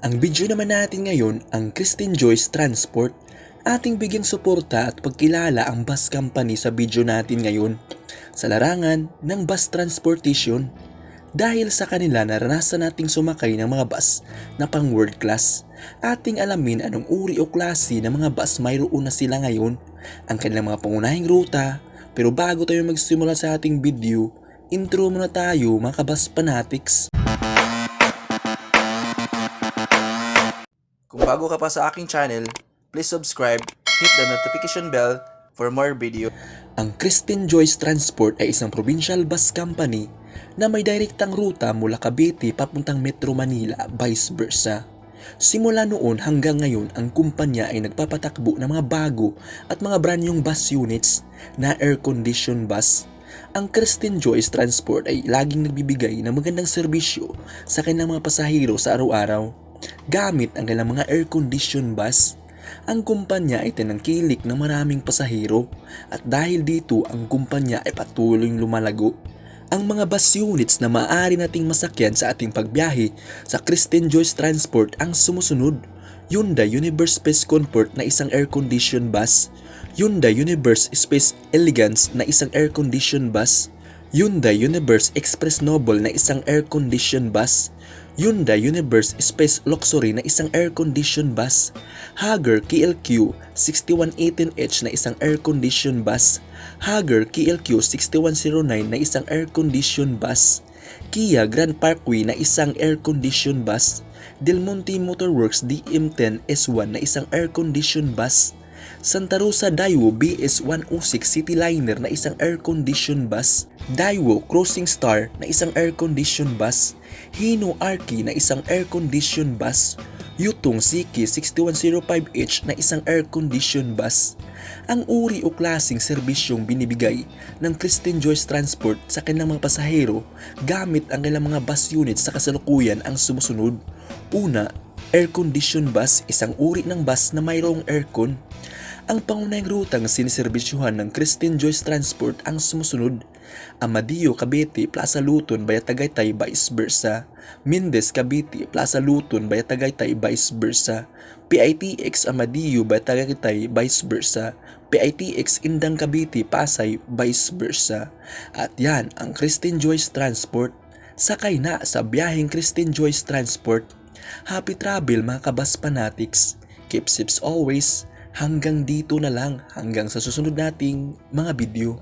Ang video naman natin ngayon ang Christine Joyce Transport. Ating bigyang suporta at pagkilala ang bus company sa video natin ngayon sa larangan ng bus transportation. Dahil sa kanila naranasan nating sumakay ng mga bus na pang world class. Ating alamin anong uri o klase ng mga bus mayroon na sila ngayon, ang kanilang mga pangunahing ruta. Pero bago tayo magsimula sa ating video, intro muna tayo mga kabus fanatics. Kung bago ka pa sa aking channel, please subscribe, hit the notification bell for more video. Ang Christine Joyce Transport ay isang provincial bus company na may direktang ruta mula Cavite papuntang Metro Manila, vice versa. Simula noon hanggang ngayon, ang kumpanya ay nagpapatakbo ng mga bago at mga brand nyong bus units na air-conditioned bus. Ang Christine Joyce Transport ay laging nagbibigay ng magandang serbisyo sa kanilang mga pasahero sa araw-araw. Gamit ang kanilang mga air-conditioned bus, ang kumpanya ay tinangkilik ng maraming pasahero at dahil dito ang kumpanya ay patuloy lumalago. Ang mga bus units na maaari nating masakyan sa ating pagbiyahe sa Christine Joyce Transport ang sumusunod: Hyundai Universe Space Comfort na isang air-conditioned bus, Hyundai Universe Space Elegance na isang air-conditioned bus, Hyundai Universe Express Noble na isang air-conditioned bus, Hyundai Universe Space Luxury na isang air-conditioned bus, Hager KLQ 6118H na isang air-conditioned bus, Hager KLQ 6109 na isang air-conditioned bus, Kia Grand Parkway na isang air-conditioned bus, Del Monte Motorworks DM10 S1 na isang air-conditioned bus, Santa Rosa Daewoo BS106 Cityliner na isang air-conditioned bus, Daewoo Crossing Star na isang air-conditioned bus, Hino Arki na isang air-conditioned bus, Yutong Siki 6105H na isang air-conditioned bus. Ang uri o klaseng serbisyong binibigay ng Christine Joyce Transport sa kanilang mga pasahero gamit ang kanilang mga bus units sa kasalukuyan ang sumusunod. Una, air-conditioned bus, isang uri ng bus na mayroong aircon. Ang pangunahing rutang siniserbisyuhan ng Christine Joyce Transport ang sumusunod: Amadeo Cavite, Plaza Luton, via Tagaytay, vice versa; Mendez Cavite, Plaza Luton, via Tagaytay, vice versa; PITX Amadeo via Tagaytay, vice versa; PITX Indang Cavite, Pasay, vice versa. At yan ang Christine Joyce Transport. Sakay na sa biyaheng Christine Joyce Transport. Happy travel mga kabus fanatics. Keep safe always. Hanggang dito na lang, hanggang sa susunod nating mga video.